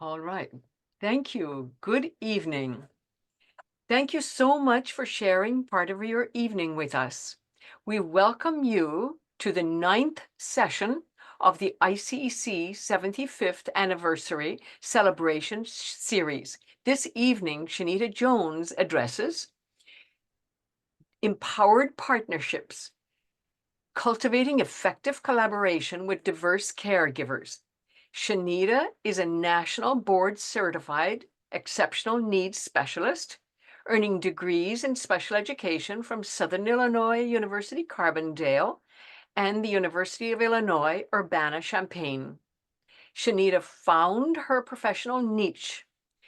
All right. Thank you. Good evening. Thank you so much for sharing part of your evening with us. We welcome you to the 9th session of the ICEC 75th Anniversary Celebration Series. This evening, Chanita Jones addresses Empowered Partnerships, Cultivating Effective Collaboration with Diverse Caregivers. Chanita is a national board certified exceptional needs specialist, earning degrees in special education from Southern Illinois University Carbondale and the University of Illinois Urbana-Champaign. Chanita found her professional niche,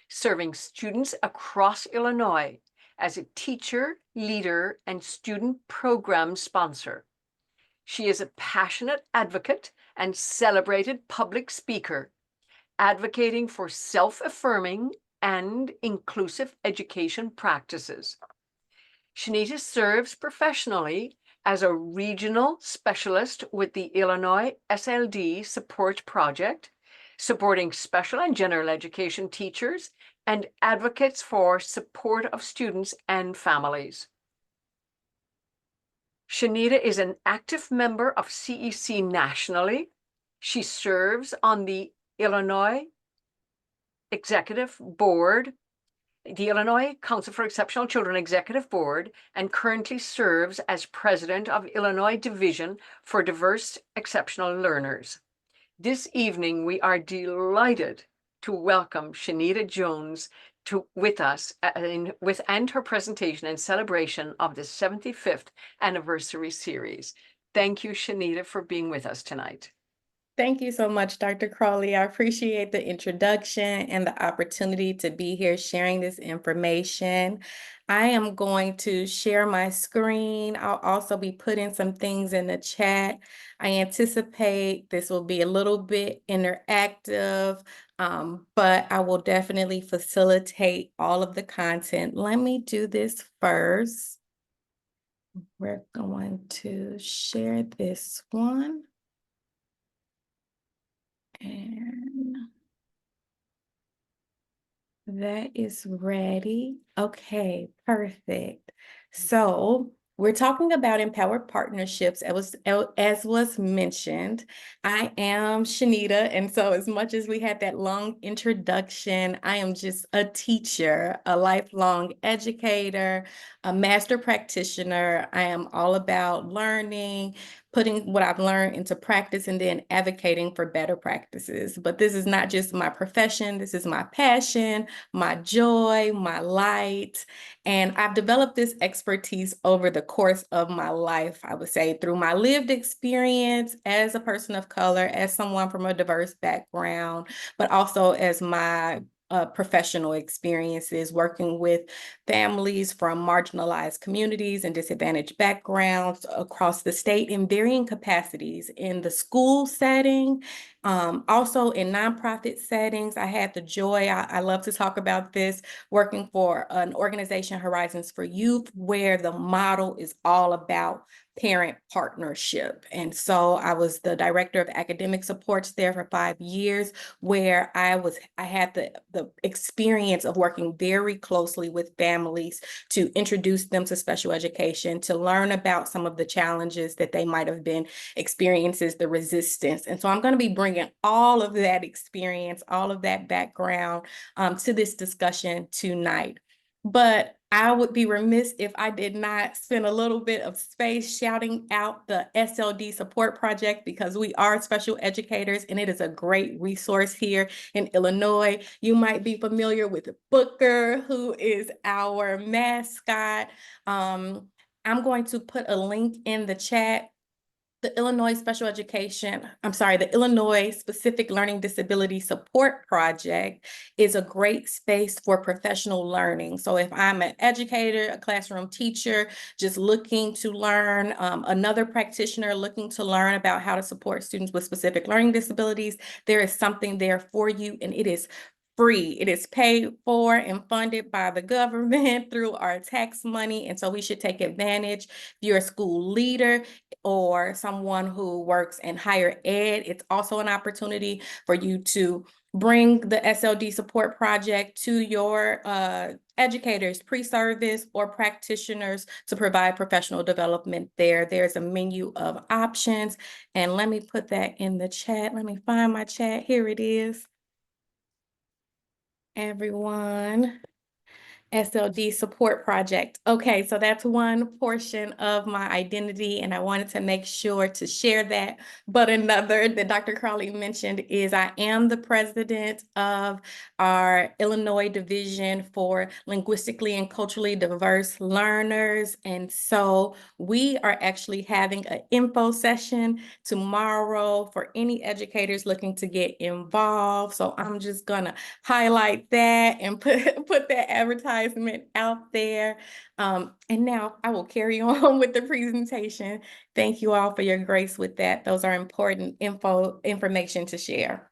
serving students across Illinois as a teacher, leader, and student program sponsor. She is a passionate advocate and celebrated public speaker, advocating for self-affirming and inclusive education practices. Chanita serves professionally as a regional specialist with the Illinois SLD Support Project, supporting special and general education teachers and advocates for support of students and families. Chanita is an active member of CEC nationally. She serves on the Illinois Executive Board, the Illinois Council for Exceptional Children Executive Board, and currently serves as president of Illinois Division for Diverse Exceptional Learners. This evening, we are delighted to welcome Chanita Jones with us and her presentation and celebration of the 75th anniversary series. Thank you, Chanita, for being with us tonight. Thank you so much, Dr. Crawley. I appreciate the introduction and the opportunity to be here sharing this information. I am going to share my screen. I'll also be putting some things in the chat. I anticipate this will be a little bit interactive, but I will definitely facilitate all of the content. Let me do this first. We're going to share this one. And that is ready. Okay, perfect. So we're talking about empowered partnerships. As was mentioned, I am Chanita. And so as much as we had that long introduction, I am just a teacher, a lifelong educator, a master practitioner. I am all about learning, putting what I've learned into practice, and then advocating for better practices. But this is not just my profession, this is my passion, my joy, my light. And I've developed this expertise over the course of my life, I would say, through my lived experience as a person of color, as someone from a diverse background, but also as my professional experiences working with families from marginalized communities and disadvantaged backgrounds across the state in varying capacities in the school setting, also in nonprofit settings. I had the joy, I love to talk about this, working for an organization, Horizons for Youth, where the model is all about parent partnership. And so I was the director of academic supports there for 5 years, where I had the experience of working very closely with families to introduce them to special education, to learn about some of the challenges that they might have been experiencing, the resistance. And so I'm going to be bringing all of that experience, all of that background to this discussion tonight. But I would be remiss if I did not spend a little bit of space shouting out the SLD Support Project, because we are special educators and it is a great resource here in Illinois. You might be familiar with Booker, who is our mascot. I'm going to put a link in the chat. The Illinois Specific Learning Disability Support Project is a great space for professional learning. So if I'm an educator, a classroom teacher, just looking to learn, another practitioner looking to learn about how to support students with specific learning disabilities, there is something there for you, and it is free. It is paid for and funded by the government through our tax money. And so we should take advantage. If you're a school leader or someone who works in higher ed, it's also an opportunity for you to bring the SLD Support Project to your educators, pre-service, or practitioners to provide professional development there. There's a menu of options, and let me put that in the chat. Let me find my chat. Here it is. Everyone. SLD Support Project. Okay, so that's one portion of my identity, and I wanted to make sure to share that. But another that Dr. Crowley mentioned is I am the president of our Illinois Division for Linguistically and Culturally Diverse Learners. And so we are actually having an info session tomorrow for any educators looking to get involved. So I'm just gonna highlight that and put that advertisement out there. And now I will carry on with the presentation. Thank you all for your grace with that. Those are important information to share.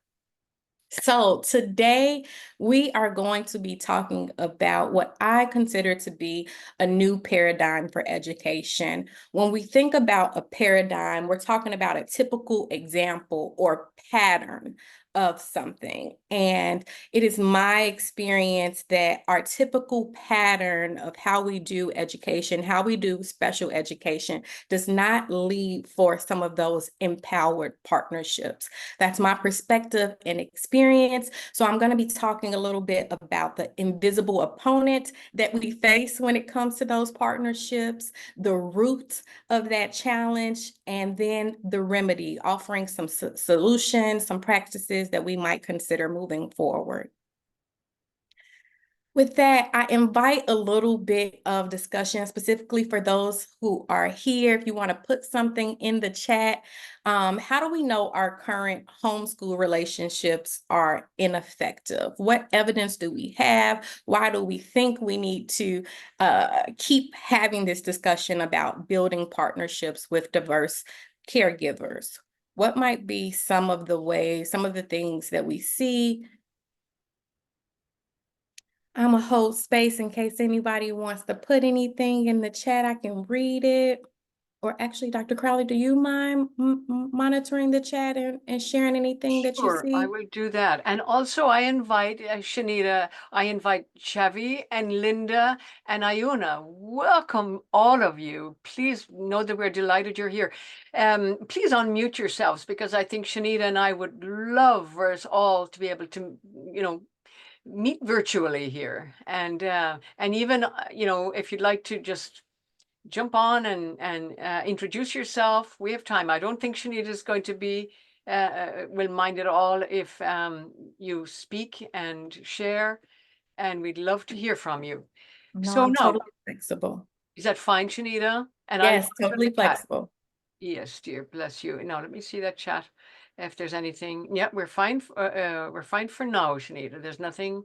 So today we are going to be talking about what I consider to be a new paradigm for education. When we think about a paradigm, we're talking about a typical example or pattern of something. And it is my experience that our typical pattern of how we do education, how we do special education, does not lead for some of those empowered partnerships. That's my perspective and experience. So I'm going to be talking a little bit about the invisible opponent that we face when it comes to those partnerships, the root of that challenge, and then the remedy, offering some solutions, some practices that we might consider moving forward. With that, I invite a little bit of discussion specifically for those who are here. If you want to put something in the chat, how do we know our current homeschool relationships are ineffective? What evidence do we have? Why do we think we need to keep having this discussion about building partnerships with diverse caregivers? What might be some of the ways, some of the things that we see? I'm a hold space in case anybody wants to put anything in the chat. I can read it. Or actually, Dr. Crowley, do you mind monitoring the chat and sharing anything that you Sure, I see? will do that. And also I invite Shanita, I invite Chavi and Linda and Ayuna. Welcome all of you. Please know that we're delighted you're here. Please unmute yourselves because I think Shanita and I would love for us all to be able to, meet virtually here. And even, if you'd like to just jump on and introduce yourself. We have time. I don't think Shanita is going to be will mind at all if you speak and share, and we'd love to hear from you. No, So I'm now, totally flexible. is that fine, Shanita? And I'll Yes, monitor totally the chat. flexible. Yes, dear, bless you. Now let me see that chat. If there's anything, yeah, we're fine. We're fine for now, Shanita. There's nothing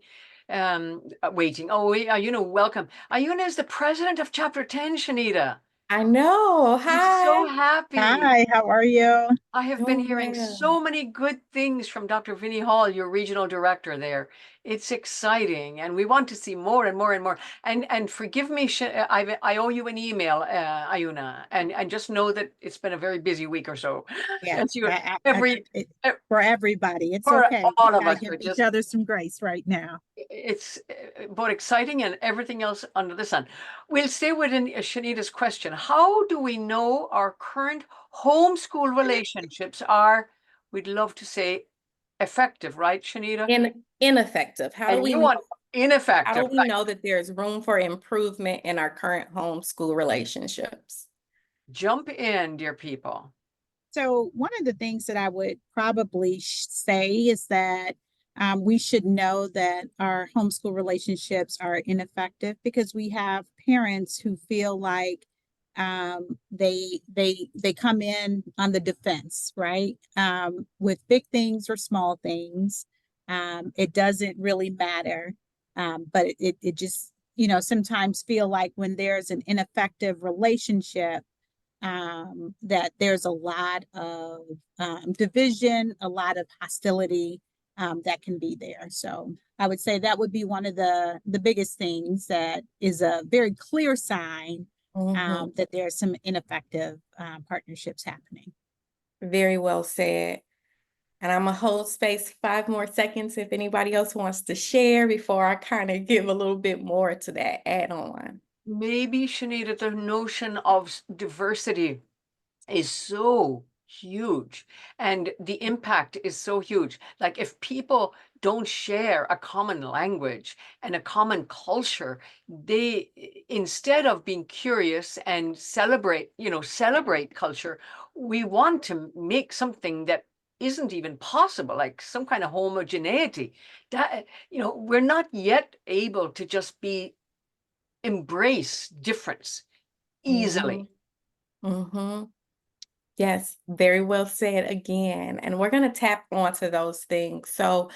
waiting. Oh, welcome. Ayuna is the president of Chapter 10, Shanita. I know. I'm so Hi. happy. Hi, how are you? I have been Doing hearing well. so many good things from Dr. Vinnie Hall, your regional director there. It's exciting, and we want to see more and more and more. And forgive me, I owe you an email, Ayuna, and just know that it's been a very busy week or so. Yes, As you every for everybody. It's for okay. We all of gotta us, give are each just other some grace right now. it's both exciting and everything else under the sun. We'll stay within Shanita's question. How do we know our current homeschool relationships are, we'd love to say, effective, right, Shanita? Ineffective. And you want How do ineffective, we right? know that there's room for improvement in our current homeschool relationships? Jump in, dear people. So one of the things that I would probably say is that we should know that our homeschool relationships are ineffective because we have parents who feel like they come in on the defense, right? With big things or small things, it doesn't really matter, but it just sometimes feel like when there's an ineffective relationship that there's a lot of division, a lot of hostility that can be there. So I would say that would be one of the biggest things that is a very clear sign Mhm. that there's some ineffective partnerships happening. Very well said. And I'm gonna hold space 5 more seconds if anybody else wants to share before I kind of give a little bit more to that add on. Maybe, Shanita, the notion of diversity is so huge and the impact is so huge. Like if people don't share a common language and a common culture, they, instead of being curious and celebrate culture, we want to make something that isn't even possible, like some kind of homogeneity. That, we're not yet able to just embrace difference easily. Mm-hmm. Yes, very well said again. And we're going to tap onto those things. So,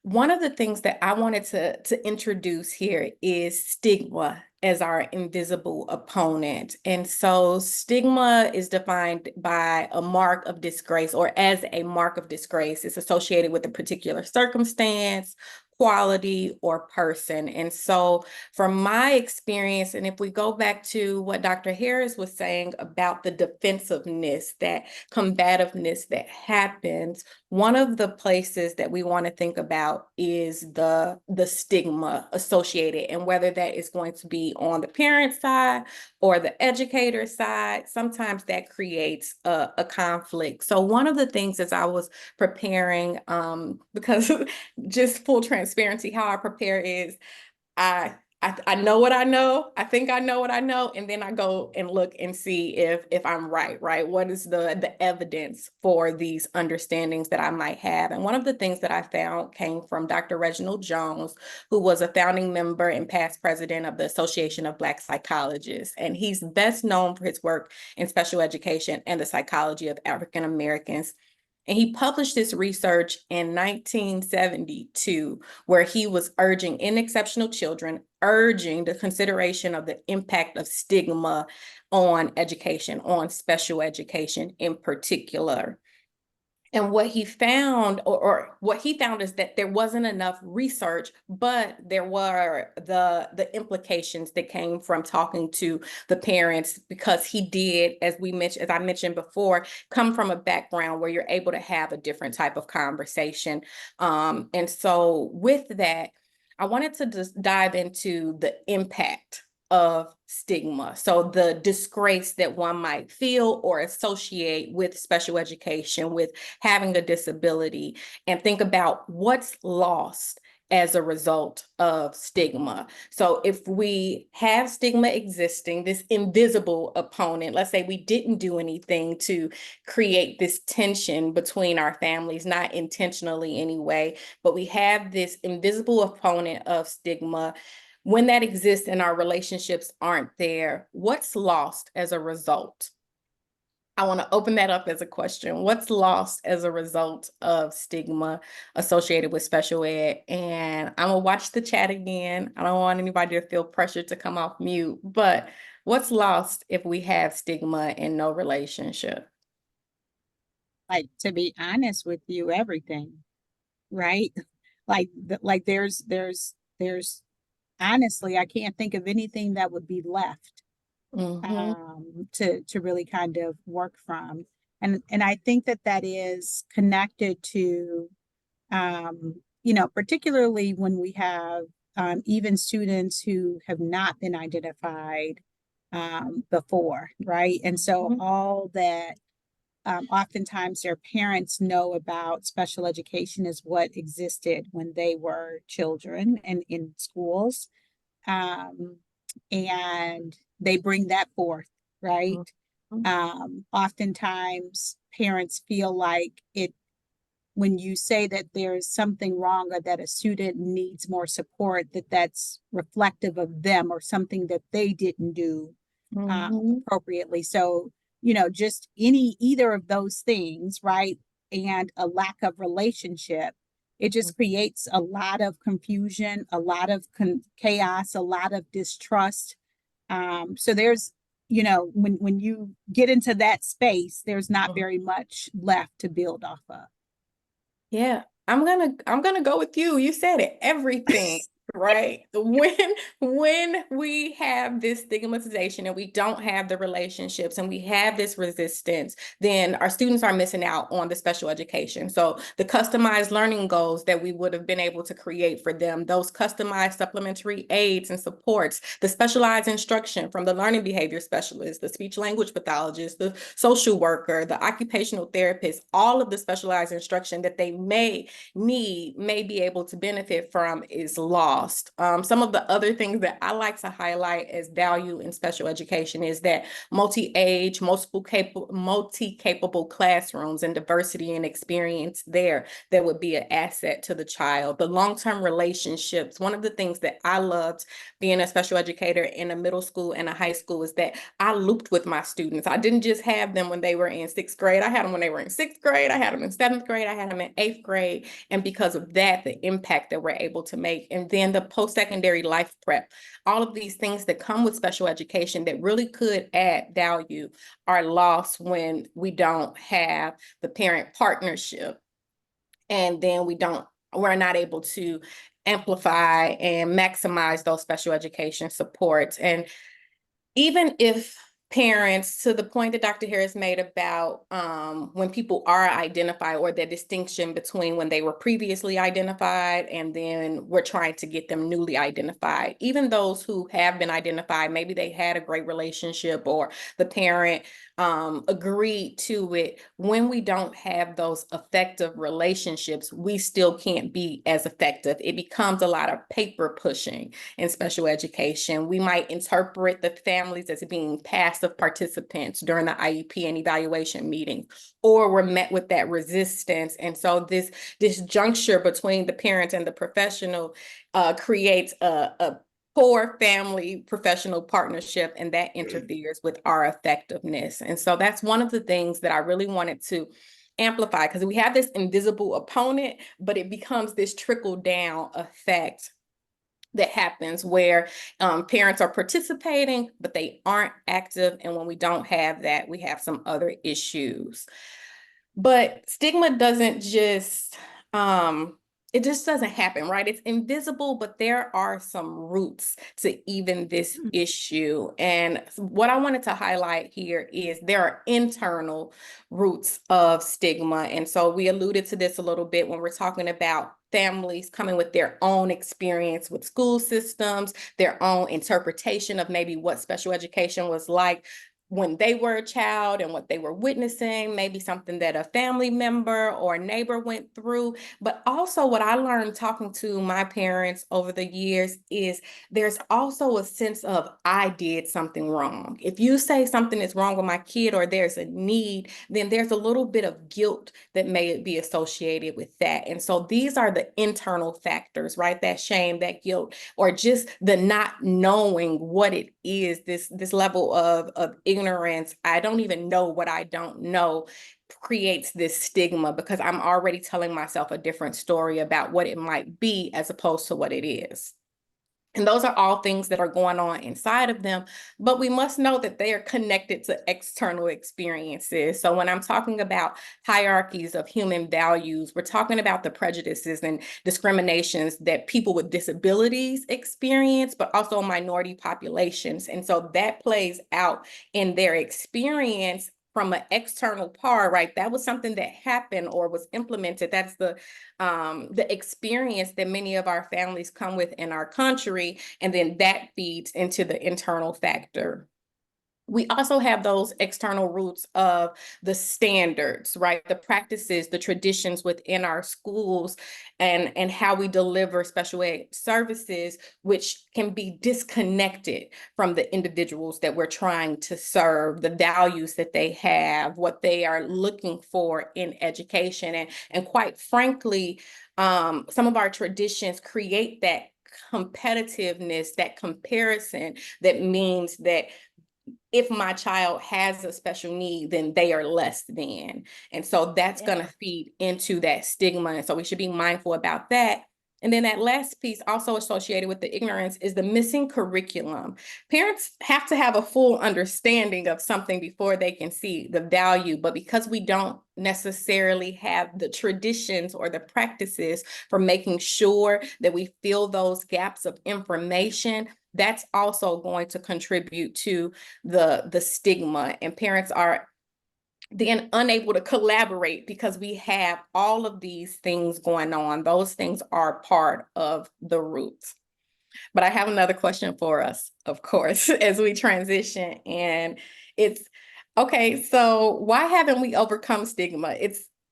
one of the things that I wanted to introduce here is stigma as our invisible opponent. And so, stigma is defined by a mark of disgrace or as a mark of disgrace. It's associated with a particular circumstance, quality, or person. And so, from my experience, and if we go back to what Dr. Harris was saying about the defensiveness, that combativeness that happens, one of the places that we want to think about is the stigma associated, and whether that is going to be on the parent side or the educator side, sometimes that creates a conflict. So one of the things as I was preparing, because just full transparency, how I prepare is I know what I know. I think I know what I know, and then I go and look and see if I'm right, right? What is the evidence for these understandings that I might have? And one of the things that I found came from Dr. Reginald Jones, who was a founding member and past president of the Association of Black Psychologists. And he's best known for his work in special education and the psychology of African Americans. And he published this research in 1972, where he was urging in exceptional children, urging the consideration of the impact of stigma on education, on special education in particular. And what he found, or what he found, is that there wasn't enough research, but there were the implications that came from talking to the parents, because he did, as I mentioned before, come from a background where you're able to have a different type of conversation. And so with that, I wanted to just dive into the impact of stigma. So the disgrace that one might feel or associate with special education, with having a disability, and think about what's lost as a result of stigma. So if we have stigma existing, this invisible opponent, let's say we didn't do anything to create this tension between our families, not intentionally anyway, but we have this invisible opponent of stigma. When that exists and our relationships aren't there, what's lost as a result? I want to open that up as a question. What's lost as a result of stigma associated with special ed? And I'm going to watch the chat again. I don't want anybody to feel pressured to come off mute, but what's lost if we have stigma and no relationship? Like, to be honest with you, everything, right? Like there's honestly, I can't think of anything that would be left to really kind of work from. And I think that is connected to, particularly when we have even students who have not been identified before, right? And so all that oftentimes their parents know about special education is what existed when they were children and in schools. And they bring that forth, right? Oftentimes parents feel like when you say that there's something wrong or that a student needs more support, that's reflective of them or something that they didn't do appropriately. So, just either of those things, right? And a lack of relationship, it just creates a lot of confusion, a lot of chaos, a lot of distrust. So there's, when you get into that space, there's not very much left to build off of. Yeah, I'm gonna go with you. You said it, everything. right? When we have this stigmatization and we don't have the relationships and we have this resistance, then our students are missing out on the special education. So the customized learning goals that we would have been able to create for them, those customized supplementary aids and supports, the specialized instruction from the learning behavior specialist, the speech language pathologist, the social worker, the occupational therapist, all of the specialized instruction that they may be able to benefit from is lost. Some of the other things that I like to highlight as value in special education is that multi-age, multi-capable classrooms and diversity and experience there that would be an asset to the child. The long-term relationships, one of the things that I loved being a special educator in a middle school and a high school is that I looped with my students. I didn't just have them when they were in sixth grade. I had them when they were in sixth grade. I had them in seventh grade. I had them in eighth grade. And because of that, the impact that we're able to make. And then the post-secondary life prep, all of these things that come with special education that really could add value are lost when we don't have the parent partnership. And then we're not able to amplify and maximize those special education supports. And even if parents, to the point that Dr. Harris made about when people are identified, or the distinction between when they were previously identified and then we're trying to get them newly identified, even those who have been identified, maybe they had a great relationship or the parent agreed to it. When we don't have those effective relationships, we still can't be as effective. It becomes a lot of paper pushing in special education. We might interpret the families as being passive participants during the IEP and evaluation meetings, or we're met with that resistance. And so this juncture between the parent and the professional creates a poor family professional partnership, and that interferes with our effectiveness. And so that's one of the things that I really wanted to amplify, because we have this invisible opponent, but it becomes this trickle down effect that happens where parents are participating, but they aren't active. And when we don't have that, we have some other issues. But stigma doesn't just, it just doesn't happen, right? It's invisible, but there are some roots to even this issue. And what I wanted to highlight here is there are internal roots of stigma. And so we alluded to this a little bit when we're talking about families coming with their own experience with school systems, their own interpretation of maybe what special education was like when they were a child and what they were witnessing, maybe something that a family member or a neighbor went through. But also what I learned talking to my parents over the years is there's also a sense of, I did something wrong. If you say something is wrong with my kid or there's a need, then there's a little bit of guilt that may be associated with that. And so these are the internal factors, right? That shame, that guilt, or just the not knowing what it is, this level of ignorance. I don't even know what I don't know, creates this stigma because I'm already telling myself a different story about what it might be as opposed to what it is. And those are all things that are going on inside of them, but we must know that they are connected to external experiences. So when I'm talking about hierarchies of human values, we're talking about the prejudices and discriminations that people with disabilities experience, but also minority populations. And so that plays out in their experience from an external part, right? That was something that happened or was implemented. That's the experience that many of our families come with in our country, and then that feeds into the internal factor. We also have those external roots of the standards, right? The practices, the traditions within our schools, and how we deliver special ed services, which can be disconnected from the individuals that we're trying to serve, the values that they have, what they are looking for in education. And quite frankly, some of our traditions create that competitiveness, that comparison, that means that if my child has a special need, then they are less than. And so that's going to feed into that stigma. And so we should be mindful about that. And then that last piece also associated with the ignorance is the missing curriculum. Parents have to have a full understanding of something before they can see the value, but because we don't necessarily have the traditions or the practices for making sure that we fill those gaps of information, that's also going to contribute to the stigma, and parents are then unable to collaborate because we have all of these things going on. Those things are part of the roots. But I have another question for us, of course, as we transition. And it's okay, so why haven't we overcome stigma?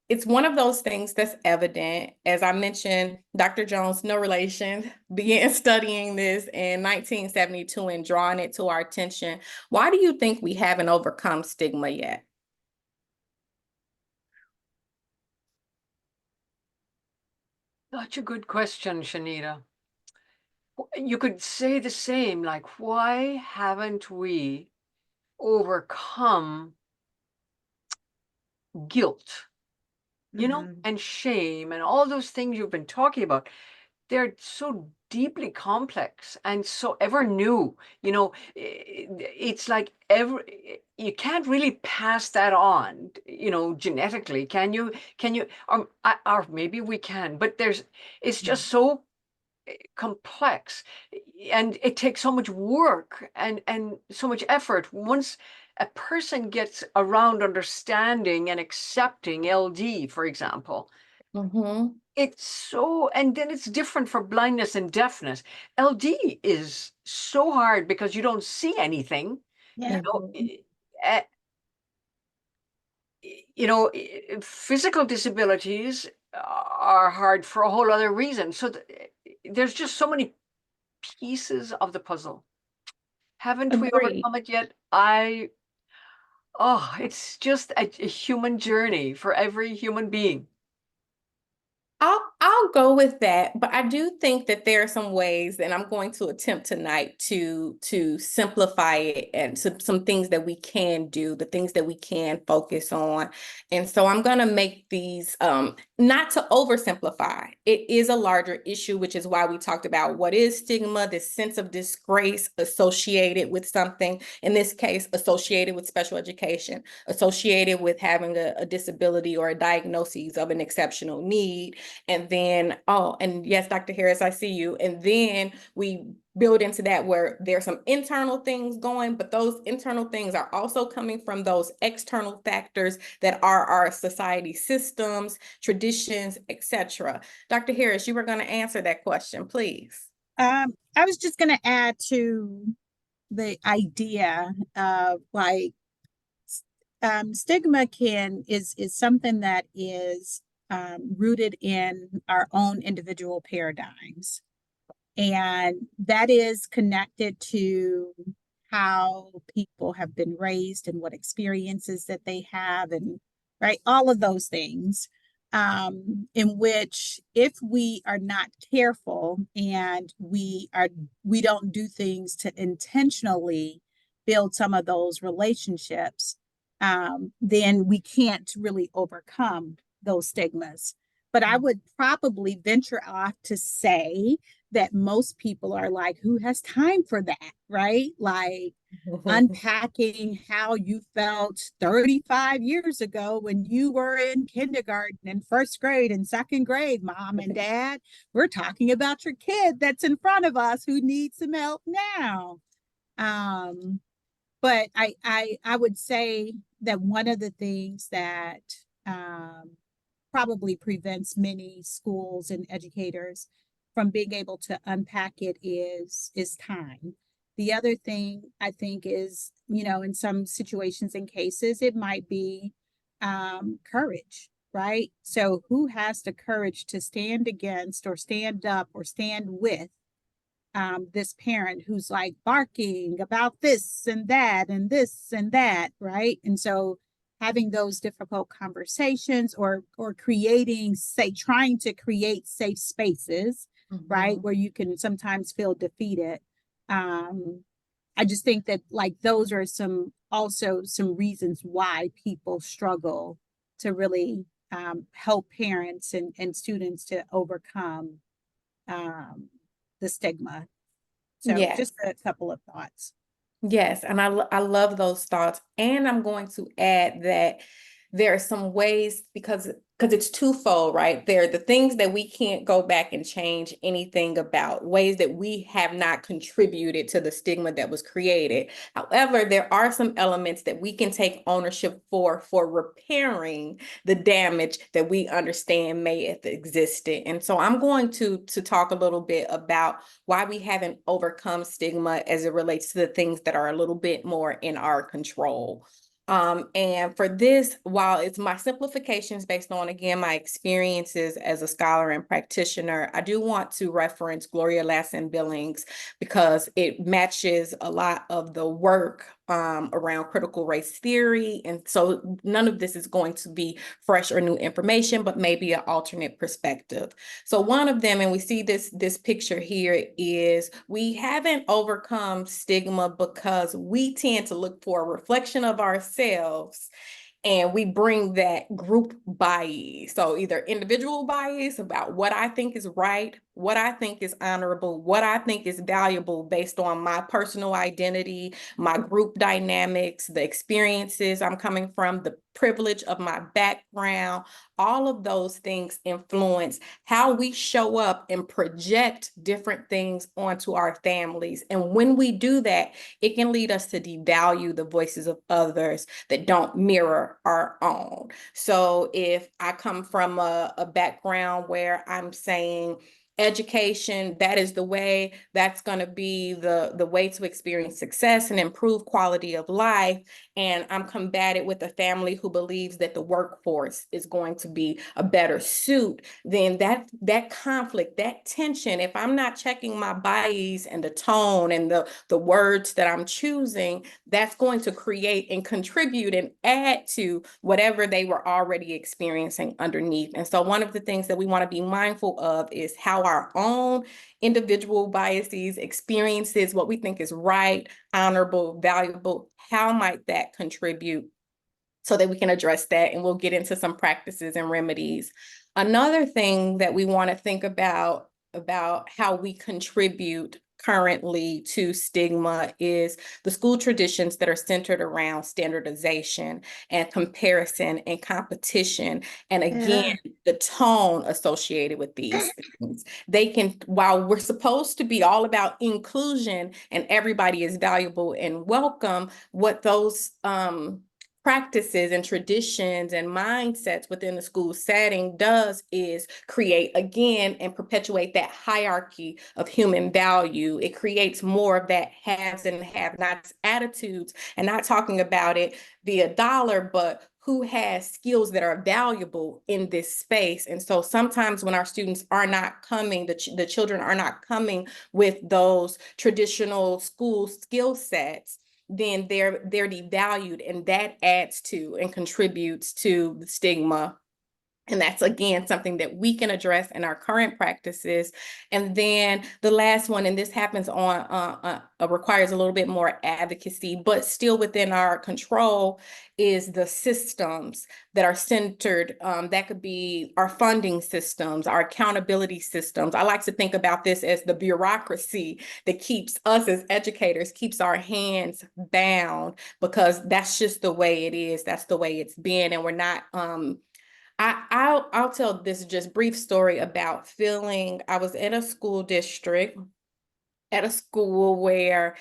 It's one of those things that's evident. As I mentioned, Dr. Jones, no relation, began studying this in 1972 and drawing it to our attention. Why do you think we haven't overcome stigma yet? Such a good question, Shanita. You could say the same, like, why haven't we overcome guilt, and shame and all those things you've been talking about? They're so deeply complex and so ever new. It's like you can't really pass that on, genetically. Can you? Or maybe we can, but it's just so complex, and it takes so much work and so much effort. Once a person gets around understanding and accepting LD, for example, Mm-hmm. and then it's different for blindness and deafness. LD is so hard because you don't see anything. Yeah. Eh, physical disabilities are hard for a whole other reason. So there's just so many pieces of the puzzle. Haven't we Agree. overcome it yet? It's just a human journey for every human being. I'll go with that, but I do think that there are some ways, and I'm going to attempt tonight to simplify it and some things that we can do, the things that we can focus on. And so I'm going to make these not to oversimplify. It is a larger issue, which is why we talked about what is stigma, this sense of disgrace associated with something, in this case, associated with special education, associated with having a disability or a diagnosis of an exceptional need. And then, and yes, Dr. Harris, I see you. And then we build into that where there's some internal things going, but those internal things are also coming from those external factors that are our society systems, traditions, etc. Dr. Harris, you were going to answer that question, please. I was just going to add to the idea of like stigma is something that is rooted in our own individual paradigms. And that is connected to how people have been raised and what experiences that they have, and right, all of those things. In which, if we are not careful and we don't do things to intentionally build some of those relationships, then we can't really overcome those stigmas. But I would probably venture off to say that most people are like, who has time for that, right? Like unpacking how you felt 35 years ago when you were in kindergarten and first grade and second grade, mom and dad. We're talking about your kid that's in front of us who needs some help now. But I would say that one of the things that probably prevents many schools and educators from being able to unpack it is time. The other thing I think is, in some situations and cases, it might be courage, right? So who has the courage to stand against or stand up or stand with this parent who's like barking about this and that and this and that, right? And so having those difficult conversations or creating, say, trying to create safe spaces, right, where you can sometimes feel defeated. I just think that like those are some reasons why people struggle to really help parents and students to overcome the stigma. So Yes. just a couple of thoughts. Yes, and I love those thoughts. And I'm going to add that there are some ways because it's twofold, right? There are the things that we can't go back and change anything about, ways that we have not contributed to the stigma that was created. However, there are some elements that we can take ownership for repairing the damage that we understand may have existed. And so I'm going to talk a little bit about why we haven't overcome stigma as it relates to the things that are a little bit more in our control. And for this, while it's my simplifications based on, again, my experiences as a scholar and practitioner, I do want to reference Gloria Lasson-Billings because it matches a lot of the work around critical race theory. And so none of this is going to be fresh or new information, but maybe an alternate perspective. So one of them, and we see this picture here, is we haven't overcome stigma because we tend to look for a reflection of ourselves and we bring that group bias. So either individual bias about what I think is right, what I think is honorable, what I think is valuable based on my personal identity, my group dynamics, the experiences I'm coming from, the privilege of my background. All of those things influence how we show up and project different things onto our families. And when we do that, it can lead us to devalue the voices of others that don't mirror our own. So if I come from a background where I'm saying, education, that is the way, that's going to be the way to experience success and improve quality of life. And I'm combated with a family who believes that the workforce is going to be a better suit, then that conflict, that tension, if I'm not checking my bias and the tone and the words that I'm choosing, that's going to create and contribute and add to whatever they were already experiencing underneath. And so one of the things that we want to be mindful of is how our own individual biases, experiences, what we think is right, honorable, valuable, how might that contribute so that we can address that, and we'll get into some practices and remedies. Another thing that we want to think about how we contribute currently to stigma is the school traditions that are centered around standardization and comparison and competition. And again, the tone associated with these things. They can, while we're supposed to be all about inclusion and everybody is valuable and welcome, what those practices and traditions and mindsets within the school setting does is create, again, and perpetuate that hierarchy of human value. It creates more of that haves and have-nots attitudes, and not talking about it via dollar, but who has skills that are valuable in this space. And so sometimes when our students are not coming, the children are not coming with those traditional school skill sets, then they're devalued, and that adds to and contributes to the stigma. And that's, again, something that we can address in our current practices. And then the last one, and this happens on requires a little bit more advocacy, but still within our control, is the systems that are centered. That could be our funding systems, our accountability systems. I like to think about this as the bureaucracy that keeps us as educators, keeps our hands bound, because that's just the way it is. That's the way it's been. And we're not, I'll tell this just brief story about feeling. I was in a school district at a school where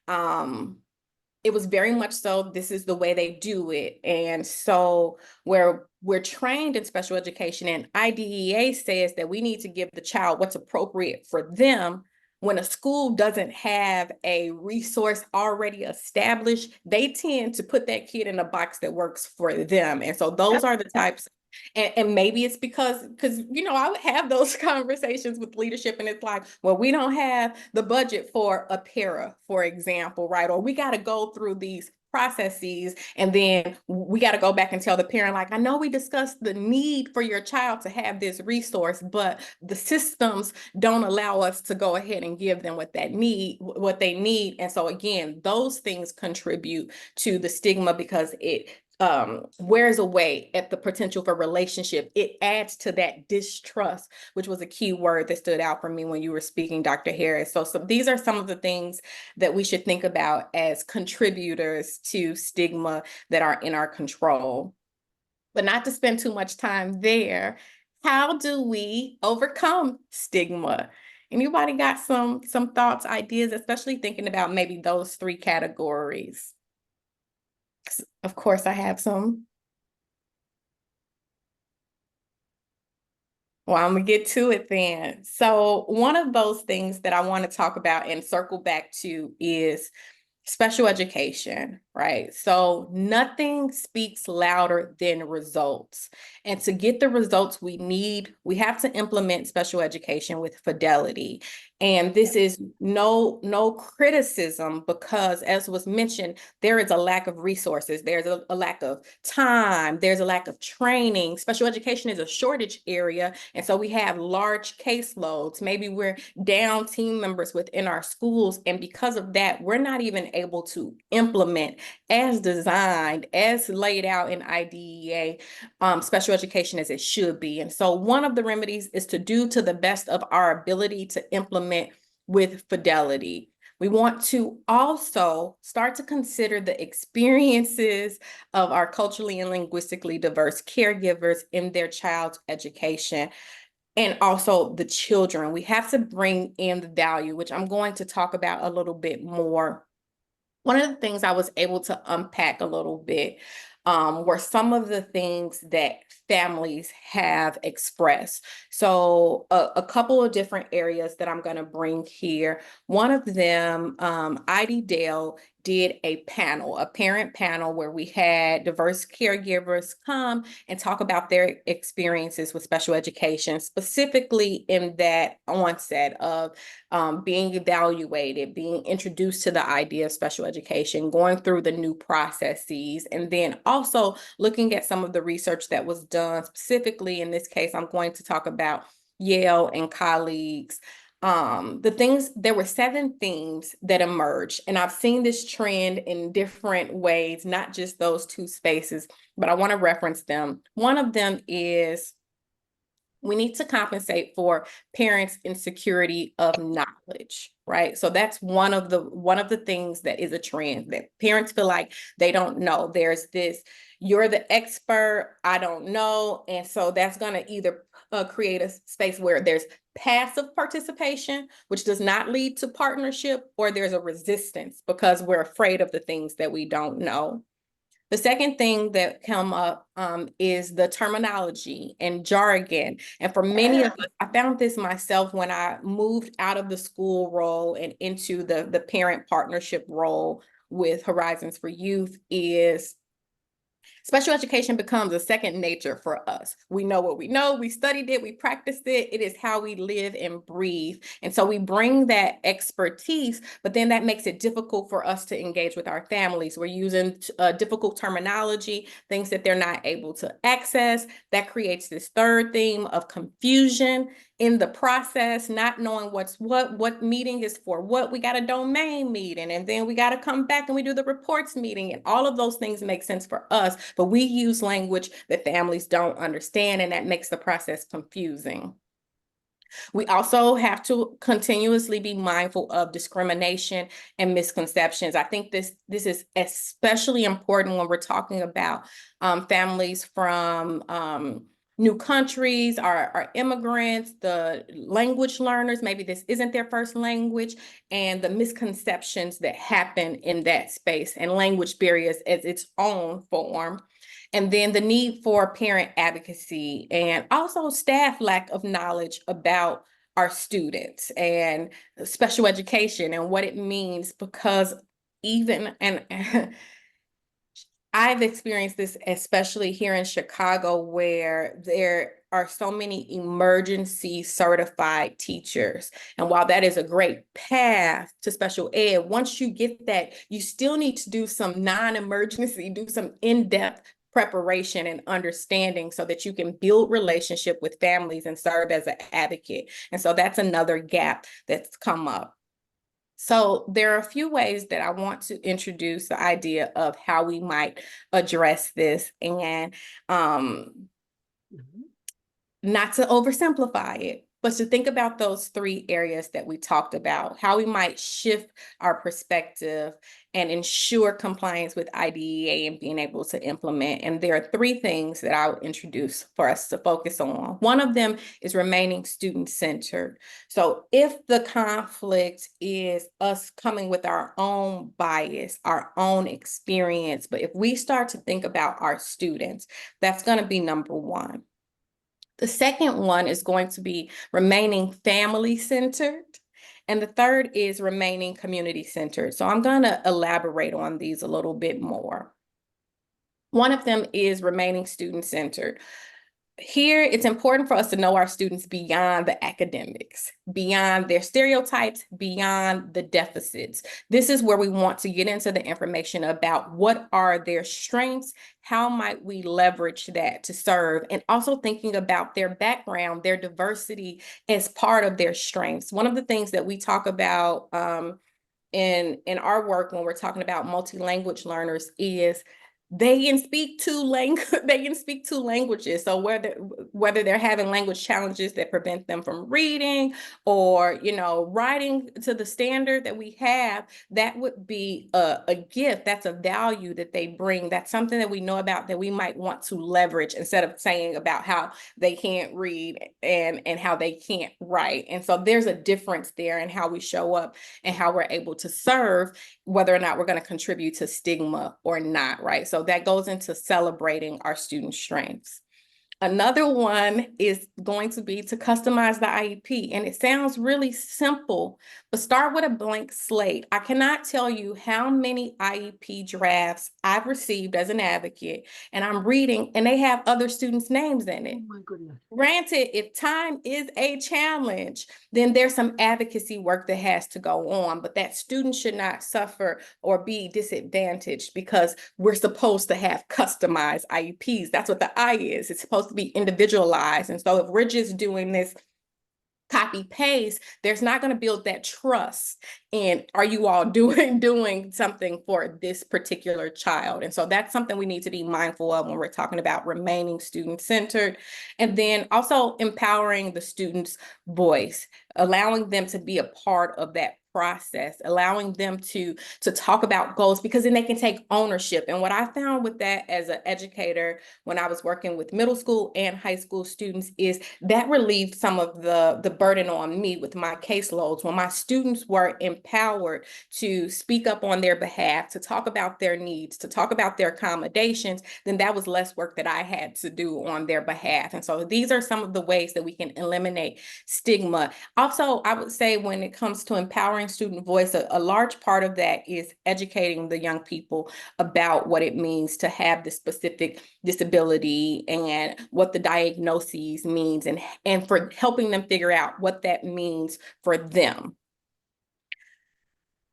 it was very much so this is the way they do it. And so where we're trained in special education, and IDEA says that we need to give the child what's appropriate for them. When a school doesn't have a resource already established, they tend to put that kid in a box that works for them. And so those are the types. And maybe it's because, I would have those conversations with leadership, and it's like, well, we don't have the budget for a para, for example, right? Or we got to go through these processes, and then we got to go back and tell the parent, like, I know we discussed the need for your child to have this resource, but the systems don't allow us to go ahead and give them what they need. And so again, those things contribute to the stigma because it wears away at the potential for relationship. It adds to that distrust, which was a key word that stood out for me when you were speaking, Dr. Harris. So these are some of the things that we should think about as contributors to stigma that are in our control. But not to spend too much time there, how do we overcome stigma? Anybody got some thoughts, ideas, especially thinking about maybe those three categories? Of course, I have some. Well, I'm gonna get to it then. So one of those things that I want to talk about and circle back to is special education, right? So nothing speaks louder than results. And to get the results we need, we have to implement special education with fidelity. And this is no criticism, because as was mentioned, there is a lack of resources. There's a lack of time. There's a lack of training. Special education is a shortage area. And so we have large caseloads. Maybe we're down team members within our schools. And because of that, we're not even able to implement as designed, as laid out in IDEA, special education as it should be. And so one of the remedies is to do to the best of our ability to implement with fidelity. We want to also start to consider the experiences of our culturally and linguistically diverse caregivers in their child's education, and also the children. We have to bring in the value, which I'm going to talk about a little bit more. One of the things I was able to unpack a little bit were some of the things that families have expressed. So a couple of different areas that I'm going to bring here. One of them, ID Dale did a panel, a parent panel, where we had diverse caregivers come and talk about their experiences with special education, specifically in that onset of being evaluated, being introduced to the idea of special education, going through the new processes, and then also looking at some of the research that was done. Specifically, in this case, I'm going to talk about Yale and colleagues. There were 7 themes that emerged, and I've seen this trend in different ways, not just those 2 spaces, but I want to reference them. One of them is we need to compensate for parents' insecurity of knowledge, right? So that's one of the things that is a trend, that parents feel like they don't know. There's this, you're the expert, I don't know. And so that's going to either create a space where there's passive participation, which does not lead to partnership, or there's a resistance because we're afraid of the things that we don't know. The second thing that come up is the terminology and jargon. And for many of us, I found this myself when I moved out of the school role and into the parent partnership role with Horizons for Youth, is special education becomes a second nature for us. We know what we know, we studied it, we practiced it, it is how we live and breathe. And so we bring that expertise, but then that makes it difficult for us to engage with our families. We're using difficult terminology, things that they're not able to access. That creates this third theme of confusion in the process, not knowing what meeting is for what. We got a domain meeting, and then we got to come back and we do the reports meeting, and all of those things make sense for us, but we use language that families don't understand, and that makes the process confusing. We also have to continuously be mindful of discrimination and misconceptions. I think this is especially important when we're talking about families from new countries, our immigrants, the language learners, maybe this isn't their first language, and the misconceptions that happen in that space, and language barriers as its own form. And then the need for parent advocacy, and also staff lack of knowledge about our students and special education and what it means, because I've experienced this, especially here in Chicago, where there are so many emergency certified teachers. And while that is a great path to special ed, once you get that, you still need to do some non-emergency, do some in-depth preparation and understanding so that you can build relationship with families and serve as an advocate. And so that's another gap that's come up. So there are a few ways that I want to introduce the idea of how we might address this, and Mhm. not to oversimplify it, but to think about those three areas that we talked about, how we might shift our perspective and ensure compliance with IDEA and being able to implement. And there are three things that I would introduce for us to focus on. One of them is remaining student-centered. So if the conflict is us coming with our own bias, our own experience, but if we start to think about our students, that's going to be number one. The second one is going to be remaining family-centered. And the third is remaining community-centered. So I'm going to elaborate on these a little bit more. One of them is remaining student-centered. Here, it's important for us to know our students beyond the academics, beyond their stereotypes, beyond the deficits. This is where we want to get into the information about what are their strengths, how might we leverage that to serve, and also thinking about their background, their diversity as part of their strengths. One of the things that we talk about in our work when we're talking about multi-language learners is they can speak they can speak two languages. So whether they're having language challenges that prevent them from reading or writing to the standard that we have, that would be a gift. That's a value that they bring. That's something that we know about that we might want to leverage instead of saying about how they can't read and how they can't write. And so there's a difference there in how we show up and how we're able to serve, whether or not we're going to contribute to stigma or not, right? So that goes into celebrating our student strengths. Another one is going to be to customize the IEP. And it sounds really simple, but start with a blank slate. I cannot tell you how many IEP drafts I've received as an advocate, and I'm reading, and they have other students' names in it. Oh my goodness. Granted, if time is a challenge, then there's some advocacy work that has to go on, but that student should not suffer or be disadvantaged because we're supposed to have customized IEPs. That's what the I is. It's supposed to be individualized. And so if we're just doing this copy paste, there's not going to build that trust. And are you all doing something for this particular child? And so that's something we need to be mindful of when we're talking about remaining student-centered. And then also empowering the student's voice, allowing them to be a part of that process, allowing them to talk about goals, because then they can take ownership. And what I found with that as an educator when I was working with middle school and high school students is that relieved some of the burden on me with my caseloads. When my students were empowered to speak up on their behalf, to talk about their needs, to talk about their accommodations, then that was less work that I had to do on their behalf. And so these are some of the ways that we can eliminate stigma. Also, I would say when it comes to empowering student voice, a large part of that is educating the young people about what it means to have this specific disability and what the diagnoses means, and for helping them figure out what that means for them.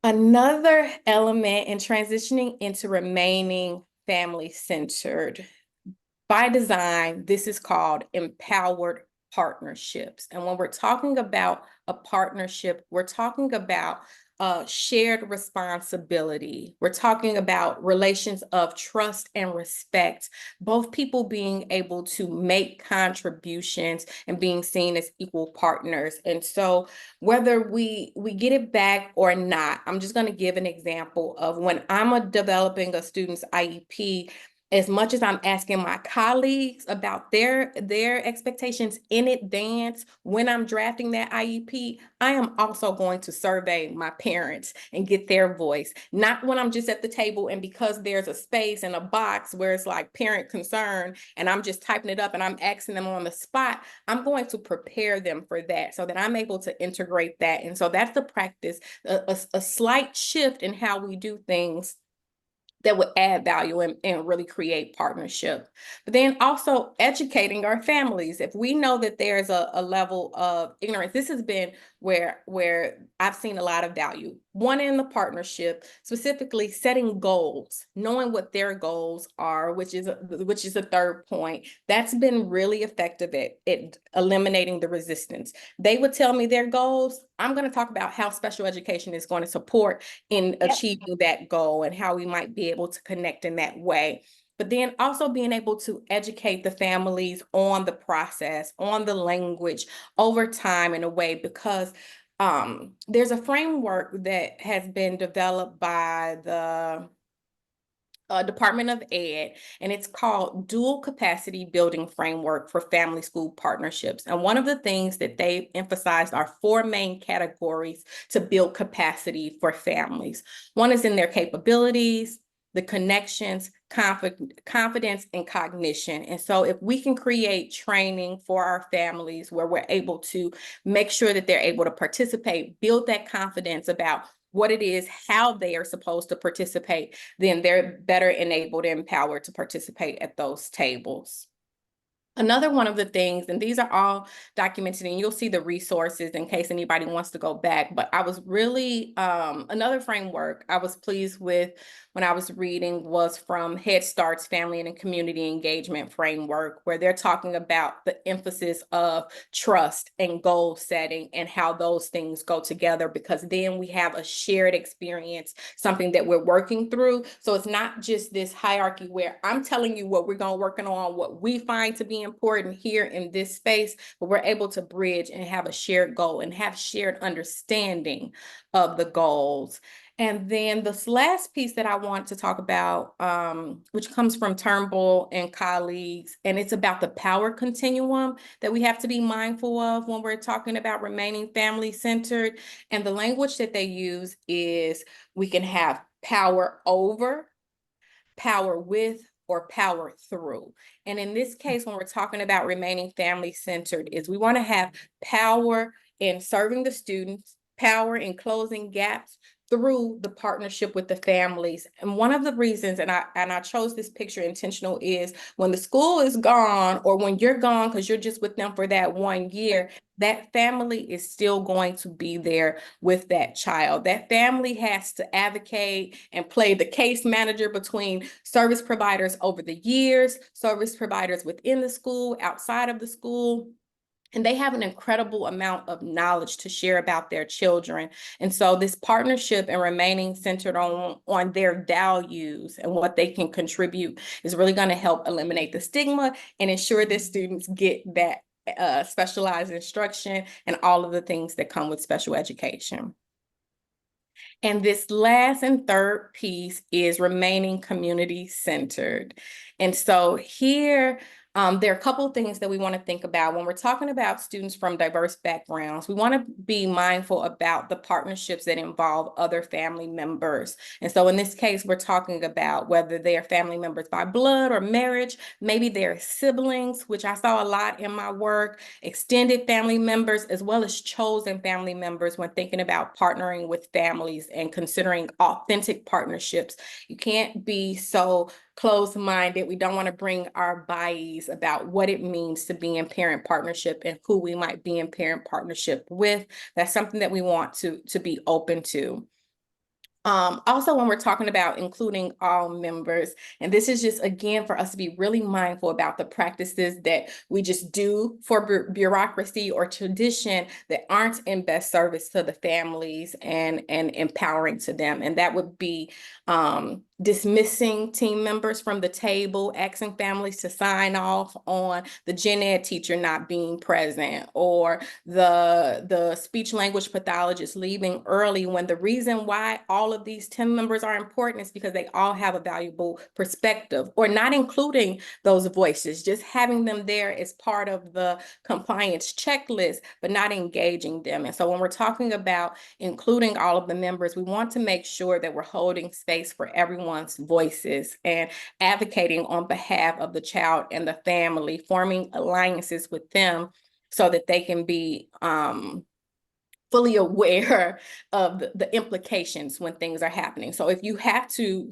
Another element in transitioning into remaining family-centered, by design, this is called empowered partnerships. And when we're talking about a partnership, we're talking about shared responsibility. We're talking about relations of trust and respect, both people being able to make contributions and being seen as equal partners. And so whether we get it back or not, I'm just going to give an example of when I'm developing a student's IEP. As much as I'm asking my colleagues about their expectations in advance when I'm drafting that IEP, I am also going to survey my parents and get their voice. Not when I'm just at the table and because there's a space and a box where it's like parent concern and I'm just typing it up and I'm asking them on the spot. I'm going to prepare them for that so that I'm able to integrate that. And so that's the practice, a slight shift in how we do things that would add value and really create partnership. But then also educating our families. If we know that there's a level of ignorance, this has been where I've seen a lot of value. One, in the partnership, specifically setting goals, knowing what their goals are, which is a third point. That's been really effective at eliminating the resistance. They would tell me their goals. I'm going to talk about how special education is going to support in achieving that goal and how we might be able to connect in that way. But then also being able to educate the families on the process, on the language over time in a way, because there's a framework that has been developed by the Department of Ed, and it's called Dual Capacity Building Framework for Family School Partnerships. And one of the things that they emphasized are 4 main categories to build capacity for families. One is in their capabilities, the connections, confidence, and cognition. And so if we can create training for our families where we're able to make sure that they're able to participate, build that confidence about what it is, how they are supposed to participate, then they're better enabled and empowered to participate at those tables. Another one of the things, and these are all documented, and you'll see the resources in case anybody wants to go back, but I was really, another framework I was pleased with when I was reading was from Head Start's Family and Community Engagement Framework, where they're talking about the emphasis of trust and goal setting and how those things go together, because then we have a shared experience, something that we're working through. So it's not just this hierarchy where I'm telling you what we're going to working on, what we find to be important here in this space, but we're able to bridge and have a shared goal and have shared understanding of the goals. And then this last piece that I want to talk about, which comes from Turnbull and colleagues, and it's about the power continuum that we have to be mindful of when we're talking about remaining family-centered. And the language that they use is we can have power over, power with, or power through. And in this case, when we're talking about remaining family-centered, is we want to have power in serving the students, power in closing gaps through the partnership with the families. And one of the reasons, and I chose this picture intentional, is when the school is gone or when you're gone because you're just with them for that 1 year, that family is still going to be there with that child. That family has to advocate and play the case manager between service providers over the years, service providers within the school, outside of the school. And they have an incredible amount of knowledge to share about their children. And so this partnership and remaining centered on their values and what they can contribute is really going to help eliminate the stigma and ensure that students get that specialized instruction and all of the things that come with special education. And this last and third piece is remaining community-centered. And so here, there are a couple of things that we want to think about when we're talking about students from diverse backgrounds. We want to be mindful about the partnerships that involve other family members. And so in this case, we're talking about whether they are family members by blood or marriage, maybe they're siblings, which I saw a lot in my work, extended family members, as well as chosen family members when thinking about partnering with families and considering authentic partnerships. You can't be so closed-minded. We don't want to bring our bias about what it means to be in parent partnership and who we might be in parent partnership with. That's something that we want to be open to. Also, when we're talking about including all members, and this is just, again, for us to be really mindful about the practices that we just do for bureaucracy or tradition that aren't in best service to the families and empowering to them. And that would be dismissing team members from the table, asking families to sign off on the gen ed teacher not being present, or the speech language pathologist leaving early when the reason why all of these team members are important is because they all have a valuable perspective, or not including those voices, just having them there as part of the compliance checklist, but not engaging them. And so when we're talking about including all of the members, we want to make sure that we're holding space for everyone's voices and advocating on behalf of the child and the family, forming alliances with them so that they can be fully aware of the implications when things are happening. So if you have to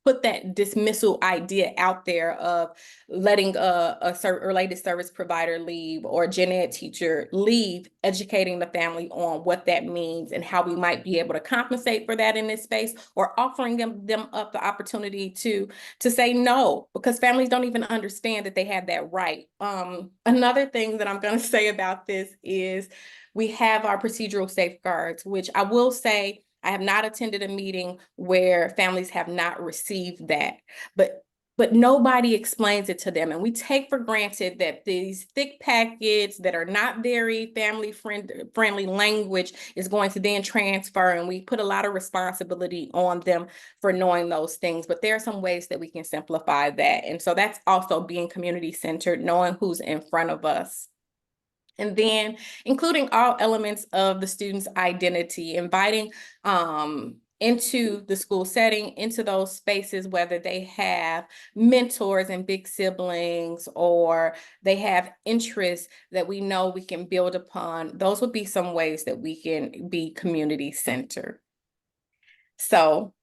put that dismissal idea out there of letting a related service provider leave or a gen ed teacher leave, educating the family on what that means and how we might be able to compensate for that in this space, or offering them up the opportunity to say no, because families don't even understand that they have that right. Another thing that I'm going to say about this is We have our procedural safeguards, which I will say, I have not attended a meeting where families have not received that, but nobody explains it to them. And we take for granted that these thick packets that are not very friendly language is going to then transfer. And we put a lot of responsibility on them for knowing those things. But there are some ways that we can simplify that. And so that's also being community centered, knowing who's in front of us. And then including all elements of the student's identity, inviting into the school setting, into those spaces, whether they have mentors and big siblings or they have interests that we know we can build upon. Those would be some ways that we can be community centered. So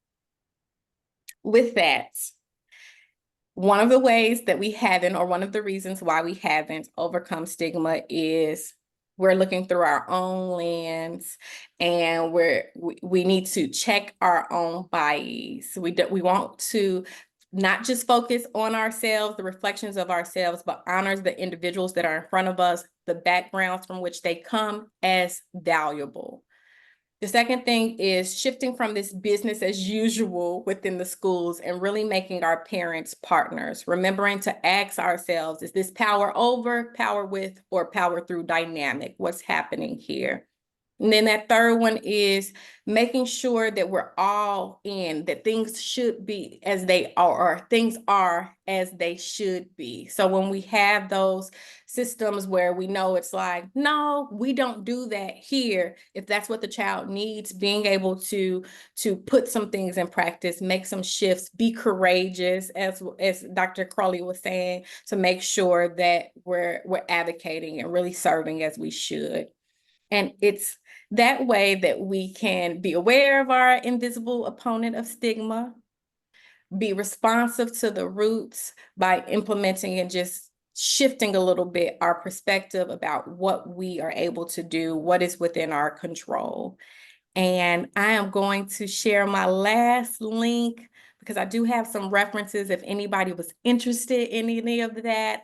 with that, one of the ways that we haven't, or one of the reasons why we haven't overcome stigma is we're looking through our own lens, and we need to check our own bias. We want to not just focus on ourselves, the reflections of ourselves, but honors the individuals that are in front of us, the backgrounds from which they come as valuable. The second thing is shifting from this business as usual within the schools and really making our parents partners, remembering to ask ourselves, is this power over, power with, or power through dynamic? What's happening here? And then that third one is making sure that we're all in, that things should be as they are, or things are as they should be. So when we have those systems where we know it's like, no, we don't do that here. If that's what the child needs, being able to put some things in practice, make some shifts, be courageous, as Dr. Crowley was saying, to make sure that we're advocating and really serving as we should. And it's that way that we can be aware of our invisible opponent of stigma, be responsive to the roots by implementing and just shifting a little bit our perspective about what we are able to do, what is within our control. And I am going to share my last link because I do have some references if anybody was interested in any of that.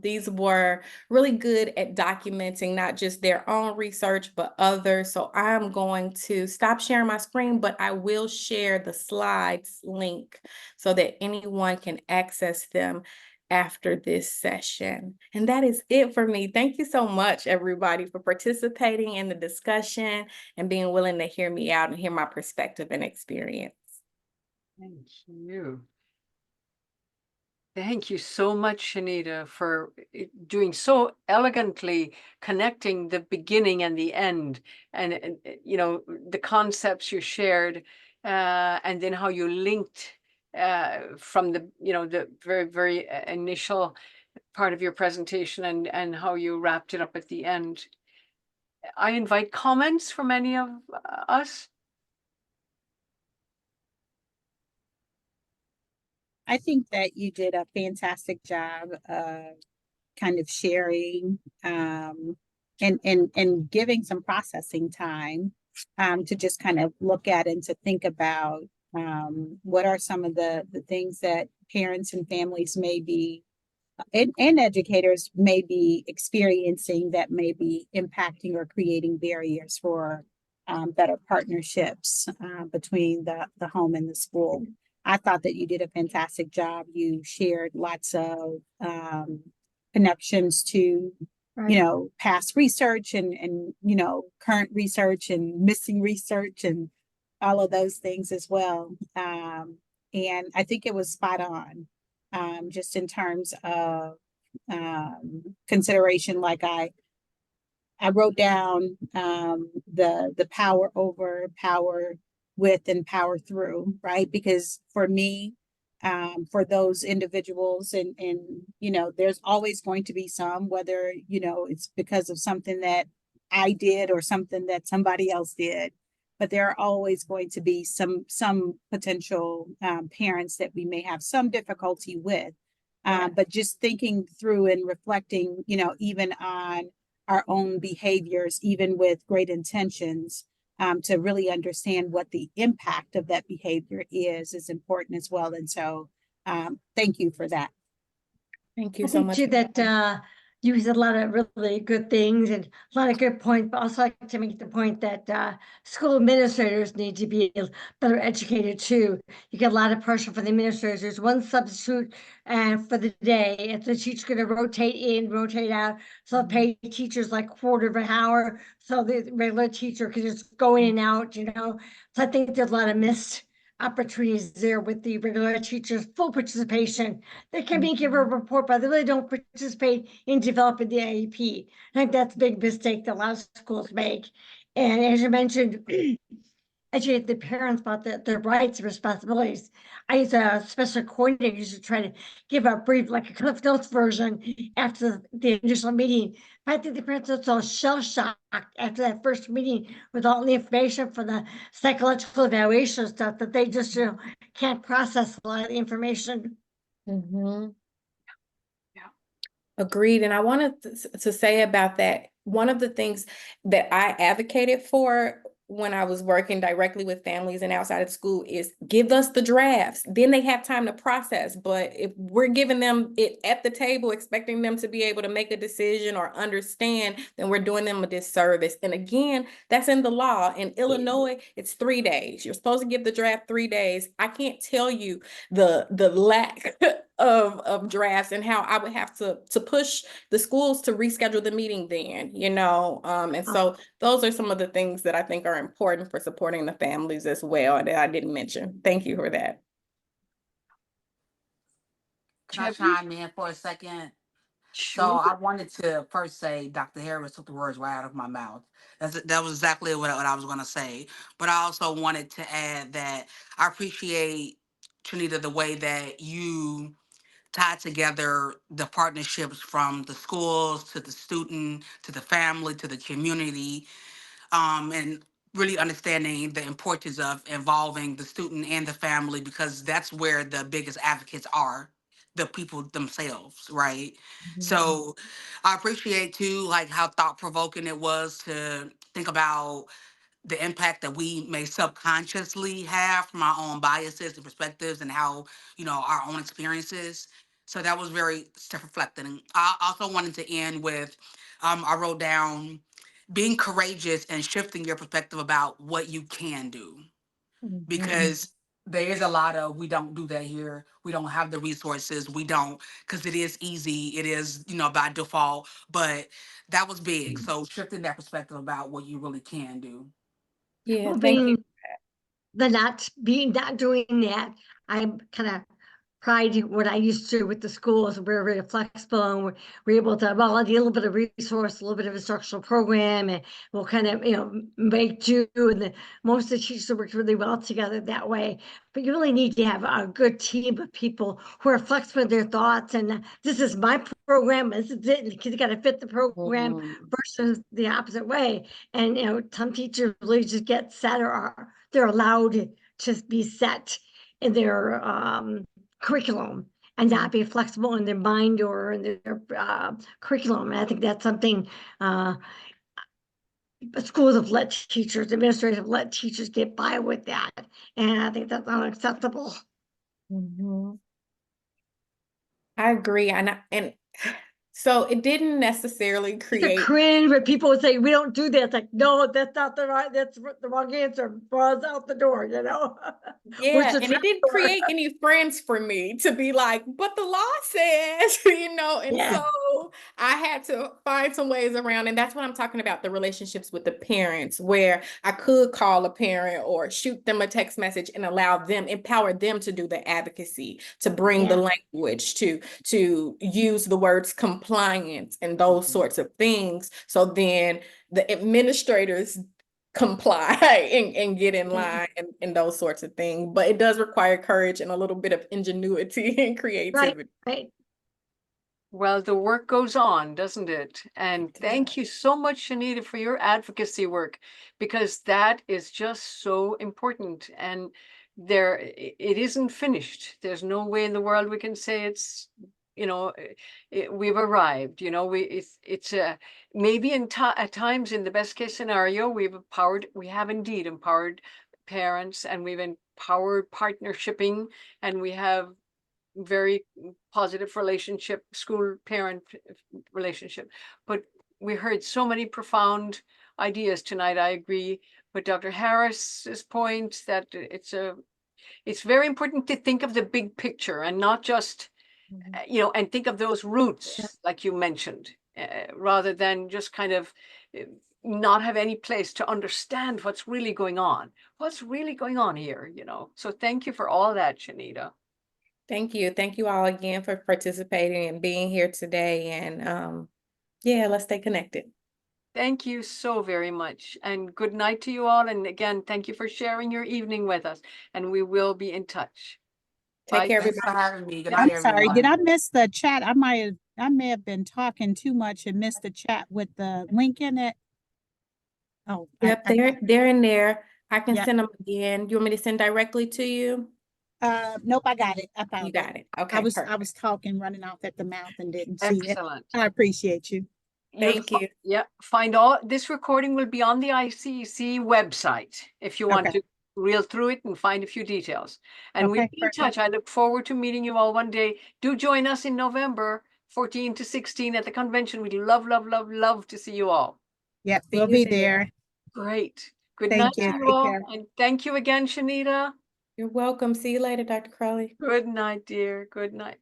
These were really good at documenting not just their own research, but others. So I'm going to stop sharing my screen, but I will share the slides link so that anyone can access them after this session. And that is it for me. Thank you so much, everybody, for participating in the discussion and being willing to hear me out and hear my perspective and experience. Thank you. Thank you so much, Chanita, for doing so elegantly, connecting the beginning and the end, and you know, the concepts you shared, and then how you linked from the, you know, the very initial part of your presentation and how you wrapped it up at the end. I invite comments from any of us. I think that you did a fantastic job of kind of sharing and giving some processing time to just kind of look at and to think about what are some of the things that parents and families may be and educators may be experiencing that may be impacting or creating barriers for better partnerships between the home and the school. I thought that you did a fantastic job. You shared lots of connections to, you know, past research and, you know, current research and missing research and all of those things as well. And I think it was spot on, just in terms of consideration. Like I wrote down the power over, power with, and power through, right? Because for me, for those individuals, and you know, there's always going to be some, whether, you know, it's because of something that I did or something that somebody else did, but there are always going to be some potential parents that we may have some difficulty with. But just thinking through and reflecting, you know, even on our own behaviors, even with great intentions, to really understand what the impact of that behavior is important as well. And so thank you for that. Thank you I so think much. too that you said a lot of really good things and a lot of good points, but also like to make the point that school administrators need to be better educated too. You get a lot of pressure from the administrators. There's one substitute for the day. If the teacher's going to rotate in, rotate out, so they'll pay teachers like quarter of an hour, so the regular teacher can just go in and out, you know. So I think there's a lot of missed opportunities there with the regular teachers' full participation. They can be give a report, but they really don't participate in developing the IEP. I think that's a big mistake that a lot of schools make. And as you mentioned, educate the parents about their rights and responsibilities. I use a special coordinator to try to give a brief, like a Cliff Notes version after the initial meeting. I think the parents are so shell-shocked after that first meeting with all the information for the psychological evaluation stuff that they just can't process a lot of the information. Mhm. Yeah. Agreed. And I wanted to say about that, one of the things that I advocated for when I was working directly with families and outside of school is give us the drafts. Then they have time to process. But if we're giving them it at the table, expecting them to be able to make a decision or understand, then we're doing them a disservice. And again, that's in the law. In Illinois, it's 3 days. You're supposed to give the draft 3 days. I can't tell you the lack of drafts and how I would have to push the schools to reschedule the meeting then, you know. And so those are some of the things that I think are important for supporting the families as well that I didn't mention. Thank you for that. Can I chime in for a second? So Sure. I wanted to first say Dr. Harris took the words right out of my mouth. That was exactly what I was going to say. But I also wanted to add that I appreciate, Chanita, the way that you tied together the partnerships from the schools to the student to the family to the community, and really understanding the importance of involving the student and the family, because that's where the biggest advocates are, the people themselves, right? So I appreciate too, like how thought provoking it was to think about the impact that we may subconsciously have from our own biases and perspectives and how, our own experiences. So that was very self-reflecting. I also wanted to end with, I wrote down being courageous and shifting your perspective about what you can do. Because there is a lot of, we don't do that here. We don't have the resources. We don't, because it is easy. It is, by default. But that was big. So shifting that perspective about what you really can do. Yeah, Well, thank you. not doing that, I'm kind of pride what I used to with the schools. We're very flexible and we're able to, well, a little bit of resource, a little bit of instructional program, and we'll kind of, make do. And most of the teachers work really well together that way. But you really need to have a good team of people who are flexible in their thoughts. And this is my program. This is it. And the kids got to fit the program versus the opposite way. And, some teachers really just get set or they're allowed to be set in their curriculum and not be flexible in their mind or in their curriculum. And I think that's something schools have let teachers, administrators have let teachers get by with that. And I think that's unacceptable. I agree. And so it didn't necessarily It's a create. cringe where people would say, we don't do that. It's like, no, that's not the right, that's the wrong answer. Buzz out the door, Where's Yeah, the and trap it didn't door? create any friends for me to be like, but the law says, and Yeah. so I had to find some ways around. And that's what I'm talking about, the relationships with the parents, where I could call a parent or shoot them a text message and empower them to do the advocacy, to bring the language, to use the words compliance and those sorts of things. So then the administrators comply and get in line and those sorts of things. But it does require courage and a little bit of ingenuity and creativity. Right. Well, the work goes on, doesn't it? And thank you so much, Chanita, for your advocacy work, because that is just so important. And it isn't finished. There's no way in the world we can say it's, we've arrived. It's maybe at times in the best case scenario, we have indeed empowered parents, and we've empowered partnershiping, and we have very positive relationship, school-parent relationship. But we heard so many profound ideas tonight, I agree. But Dr. Harris's point that it's very important to think of the big picture and not just, you know, and think of those roots, like you mentioned, rather than just kind of not have any place to understand what's really going on. What's really going on here, you know? So thank you for all that, Chanita. Thank you. Thank you all again for participating and being here today. And yeah, let's stay connected. Thank you so very much. And good night to you all. And again, thank you for sharing your evening with us. And we will be in touch. Take Bye. care, Thanks everybody. for having me. Good I'm night, sorry, did everyone. I miss the chat? I may have been talking too much and missed the chat with the link in it. Oh, Yep, they're in there. I can Yeah. send them again. You want me to send directly to you? Nope, I got it. I You found got it. I Okay, was perfect. talking, running off at the mouth and didn't see it. Excellent. I appreciate you. Thank you. Yeah, find all, this recording will be on the ICC website if you want Okay. to reel through it and find a few details. And we'll Okay, be in touch. perfect. I look forward to meeting you all one day. Do join us in November 14 to 16 at the convention. We'd love, love, love, love to see you all. Yep, See we'll you be there. there. Great. Good Thank night you. to you Take all. care. And thank you again, Chanita. You're welcome. See you later, Dr. Crowley. Good night, dear. Good night.